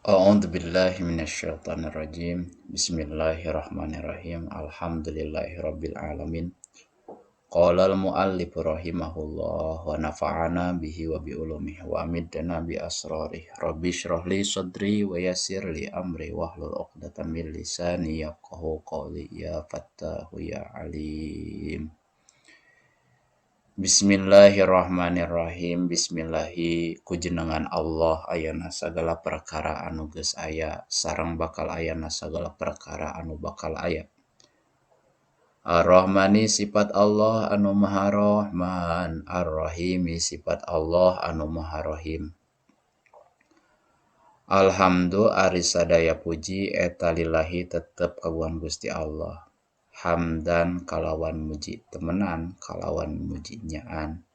A'udzu billahi minasyaitonir rajim. Bismillahirrahmanirrahim. Alhamdulillahirabbil alamin. Qala al-muallif rahimahullah wa nafa'ana bihi wa bi ulumihi wa amidna bi asrarih. Rabbi shrah li sadri wa yassir li amri wahlul 'uqdatam min lisani yafqahu qawli ya fattahu ya alim. Bismillahirrahmanirrahim. Bismillahi kujenengan Allah ayana sagala perkara anu geus aya sareng bakal ayana sagala perkara anu bakal aya. Ar-Rahmani sifat Allah anu Maha Rahman, Ar-Rahimi sifat Allah anu Maha Rahim. Alhamdu ari sadaya puji eta lillahi tetep kagungan Gusti Allah. Hamdan kalawan muji temenan kalawan muji nyaan.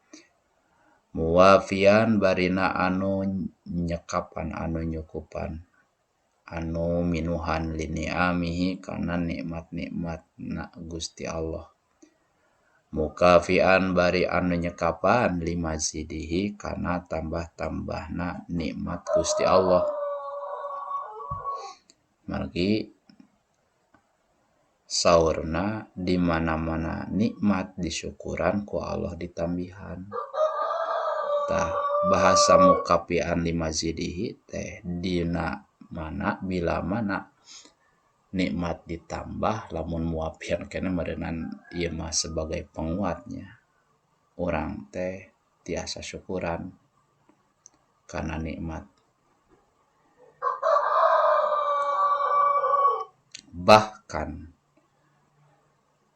Muwafian barina anu nyekapan anu nyukupan. Anu minuhan liniamihi kana nikmat-nikmatna Gusti Allah. Mukafian bari anu nyekapan limazidihi kana tambah-tambahna nikmat Gusti Allah. Margi saurna di mana-mana nikmat disyukuran ku Allah ditambihan. Tah bahasa mukafian limazidihi teh dina mana bila mana nikmat ditambah lamun muafian kena merenang ieu mah sebagai penguatnya. Urang teh tiasa syukuran kana nikmat. Bahkan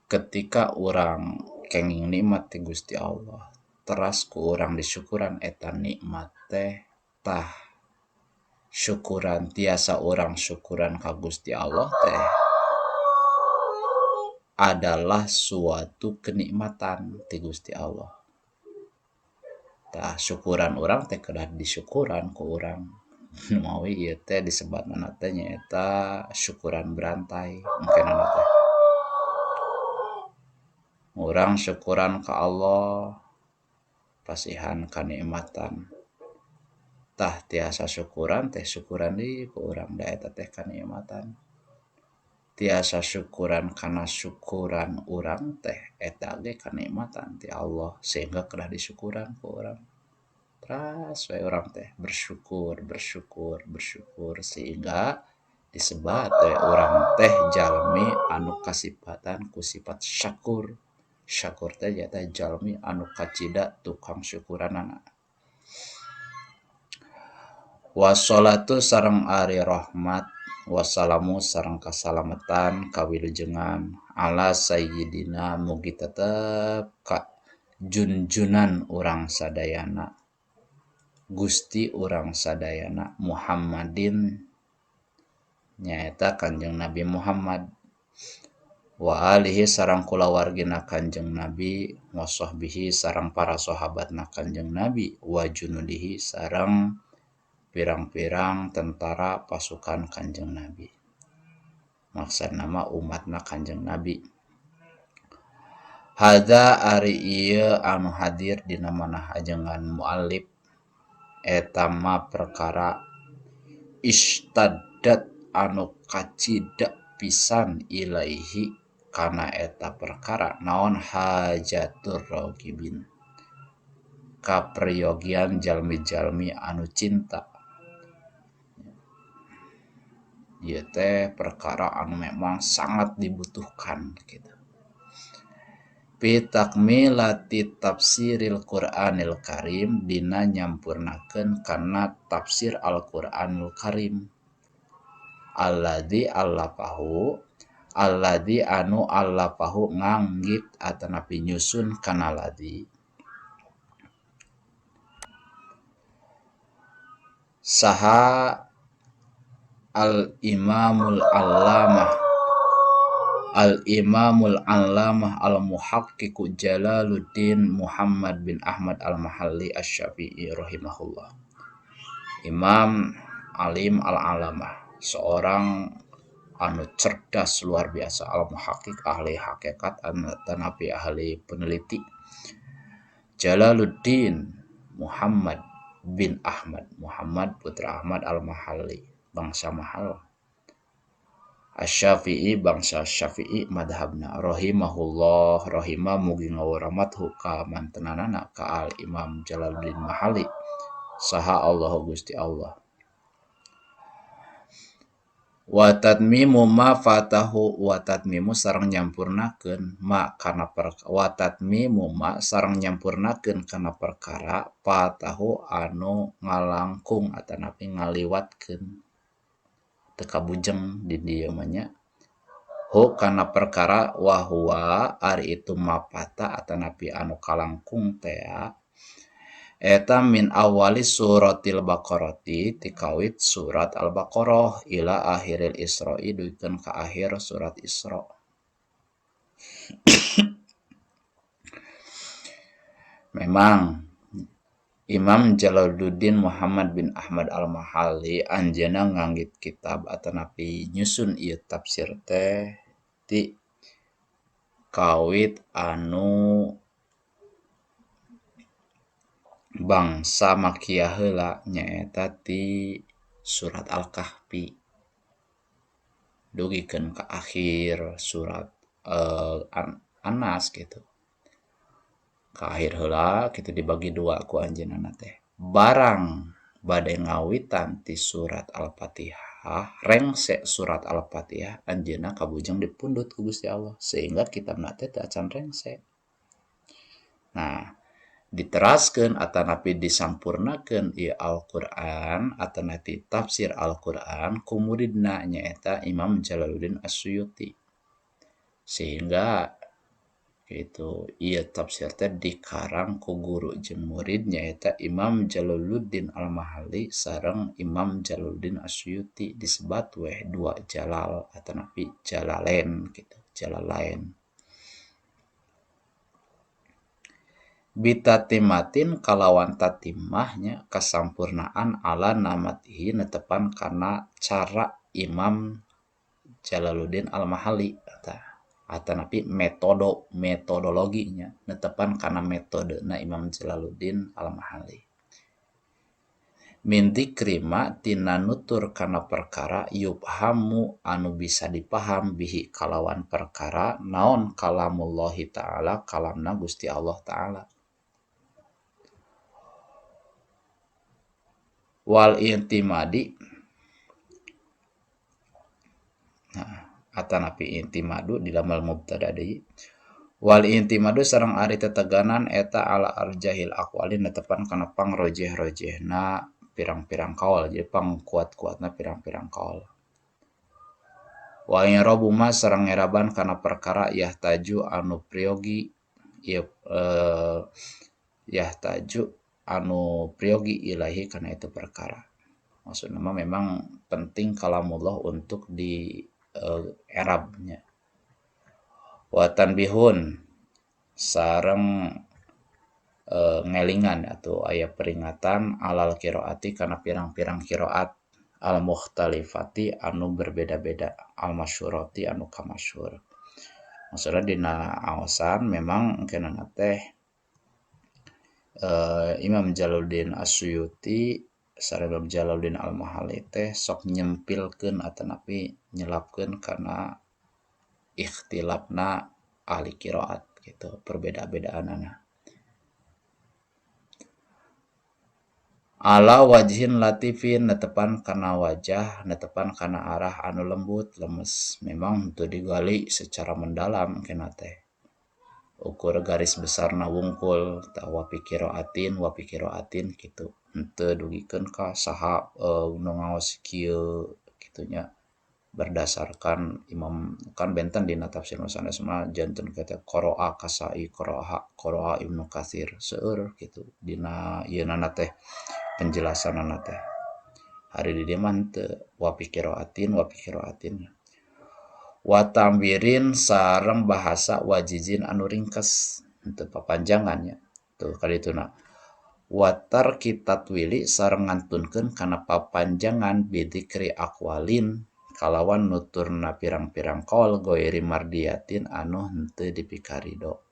ketika orang kenging nikmat ti Gusti Allah, teras ku urang disyukuran eta nikmat teh tah syukuran tiasa orang syukuran ka Gusti Allah teh adalah suatu kenikmatan ti Gusti Allah. Tah syukuran orang teh kedah disyukuran ku urang. Mawi ieu teh disebutna teh nyaeta syukuran berantai engkenana teh. Urang syukuran ka Allah pasihan kanikmatan. Tah tiasa syukuran teh syukuran deui ku urang da eta teh kanikmatan. Tiasa syukuran kana syukuran urang teh eta ge kanikmatan ti Allah sehingga kedah disyukuran ku urang. Teras we urang teh bersyukur sehingga disebat we urang teh jalmi anu kasifatan ku sifat syakur. Syakur teh nyaeta jalmi anu kacida tukang syukuranana. Wassalatu sareng ari rahmat wassalamu sareng kasalamatan kawilujengan ala sayyidina mugi tetep ka junjunan urang sadayana Gusti urang sadayana Muhammadin nyaeta Kanjeng Nabi Muhammad wa alihi sareng kulawargina Kanjeng Nabi wa sahbihi sareng para sahabatna Kanjeng Nabi wa junudihi sareng pirang-pirang tentara pasukan Kanjeng Nabi. Maksudna mah umatna Kanjeng Nabi. Hadza ari ieu anu hadir dina manah ajengan muallif eta mah perkara istaddat anu kacida pisan ilaihi kana eta perkara naon hajatur ragibin kapriyogian jalmi-jalmi anu cinta. Ieu teh perkara anu memang sangat dibutuhkan gitu. Fi takmilati tafsiril Qur'anil Karim dina nyampurnakeun kana tafsir Al-Qur'anul Karim. Alladzi anu allafahu nganggit atanapi nyusun kana ladzi. Saha Al-Imamul Allamah Al-Muhaqqiq Jalaluddin Muhammad bin Ahmad Al-Mahalli Asy-Syafi'i rahimahullah. Imam Alim Al-Alamah, seorang anu cerdas luar biasa, Al-Muhaqqiq ahli hakikat tanapi ahli peneliti. Jalaluddin Muhammad bin Ahmad, Muhammad putra Ahmad Al-Mahalli. bangsa mahal. Asy-Syafi'i bangsa Syafi'i madhabna rahimahullah rahimah mugi ngawuramathu ka mantenanana ka al Imam Jalaluddin Mahali saha Allah Gusti Allah. Wa tatmimu ma fatahu wa tatmimu sareng nyampurnakeun ma kana wa tatmimu ma sareng nyampurnakeun kana perkara fatahu anu ngalangkung atanapi ngaliwatkeun teu kabujeng di dieu mah nya hu kana perkara wa huwa ari itu mapata atanapi anu kalangkung teh eta min awali suratil baqarati tikawit surat al-baqarah ila akhiril isra'i duikeun ka akhir surat isra. Memang Imam Jalaluddin Muhammad bin Ahmad al-Mahalli anjeunna nganggit kitab atanapi nyusun ieu tafsir teh ti kawit anu bangsa Makkiyah heula nyaeta ti surat Al-Kahfi dugikeun ka akhir surat An-Nas gitu. Ka akhir heula kitu dibagi dua ku anjeunna teh. Barang bade ngawitan ti surat Al-Fatihah, rengse surat Al-Fatihah anjeunna kabujeng dipundut ku Gusti Allah sehingga kitabna teh teu acan rengse. Nah, diteraskeun atanapi disampurnakeun ieu Al-Qur'an atanapi tafsir Al-Qur'an ku muridna nyaeta Imam Jalaluddin As-Suyuti. Sehingga itu ieu tafsir teh dikarang ku guru jeung murid nyaeta Imam Jalaluddin Al-Mahalli sareng Imam Jalaluddin As-Suyuti disebat we dua jalal atanapi jalalain gitu, jalalain. Bitatimatin kalawan tatimahnya kasampurnaan ala namatihi netepan kana cara Imam Jalaluddin Al-Mahalli atanapi metodologinya netepan kana metodena Imam Jalaluddin Al-Mahalli. Min dzikrima tina nutur kana perkara yubhamu anu bisa dipaham bihi kalawan perkara naon kalamullahi ta'ala kalamna Gusti Allah ta'ala. Wal intimadi atanapi intimadu di dalam mubtada deui wal intimadu sareng ari teteganan eta ala arjahil aqwali netepan kana pangrojeh-rojehna pirang-pirang kaul jadi pangkuat-kuatna pirang-pirang kaul. Wa irabu ma sareng ngeraban kana perkara yahtaju anu priogi yahtaju anu priogi ilahi kana itu perkara. Maksudna memang penting kalamullah untuk di erabnya. Wa tanbihun sareng ngelingan atau aya peringatan alal qiraati kana pirang-pirang qiraat al mukhtalifati anu berbeda-beda al masyhurati anu kamasyhur. Maksudna dina aosan memang kenana teh Imam Jalaluddin As-Suyuti sareng Imam Jalaluddin Al-Mahalli teh sok nyempilkeun atanapi nyelapkeun kana ikhtilafna ahli qiraat gitu, perbeda-bedaanana. Ala wajhin latifin netepan kana wajah, netepan kana arah anu lembut, lemes. Memang henteu digali secara mendalam kenna teh. Ukur garis besarna wungkul wa pikiraatin gitu. Henteu dugikeun ka saha nu ngaos kieu kitunya berdasarkan imam kan benten dina tafsir sanes mah janten kata qira'a kasai qira'a Ibnu Katsir seueur gitu dina ieunana teh penjelasanana teh hari di dieu mah henteu wa pikiraatin wa tambirin sareng bahasa wajizin anu ringkes henteu papanjangannya tuh kadituna watar kitatwili sareng ngantunkeun kana papanjangan bidzikri aqwalin kalawan nuturna pirang-pirang qaul goiri mardiyatin anu henteu dipikarido.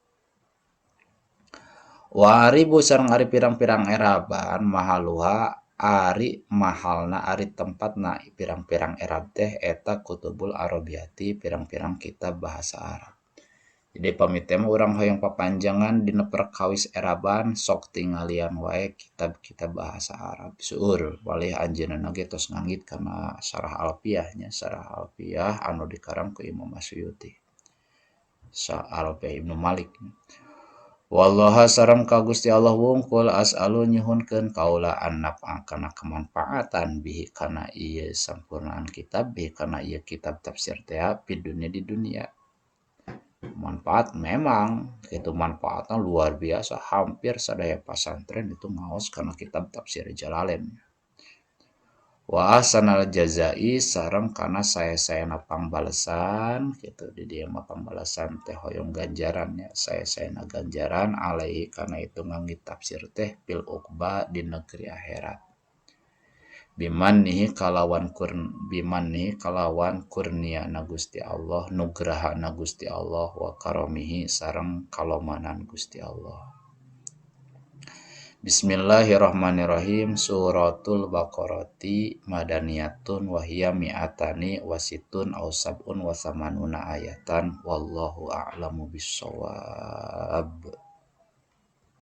Wa aribu sareng ari pirang-pirang eraban mahaluha ari mahalna ari tempatna pirang-pirang Arab teh eta kutubul Arabiyati pirang-pirang kitab bahasa Arab. Jadi pamit mah urang hoyong papanjangan dina perkawis Araban sok tingalian wae kitab-kitab bahasa Arab seueur walih anjeunna ge tos nganggit kana Syarah Alfiyahnya, Syarah Alfiyah anu dikarang ku Imam Asyuyuti. Alfiyah Ibnu Malik. Wallaha sareng ka Gusti Allah wungkul as'alu nyuhunkeun kaula an-naf'a kana kemanfaatan bihi kana ieu sampurnaan kitab bihi kana ieu kitab tafsir teh di dunia. Manfaat memang itu manfaatnya luar biasa, hampir sadaya pasantren itu ngaos kana kitab tafsir Jalalain. Wa ahsanal jazai sareng kana sae-saena pangbalesan gitu di dieu mah pangbalesan teh hoyong ganjarannya sae-saena ganjaran alaihi kana itu nganggit tafsir teh fil uqba di negeri akhirat. Bimannihi kalawan kurniana Gusti Allah nugrahana Gusti Allah wa karomihi sareng kalomanan Gusti Allah. Bismillahirrahmanirrahim. Suratul Baqarati madaniyatun wa hiya mi'atani wasitun aw sab'un wa samanuna ayatan wallahu a'lamu bissawab.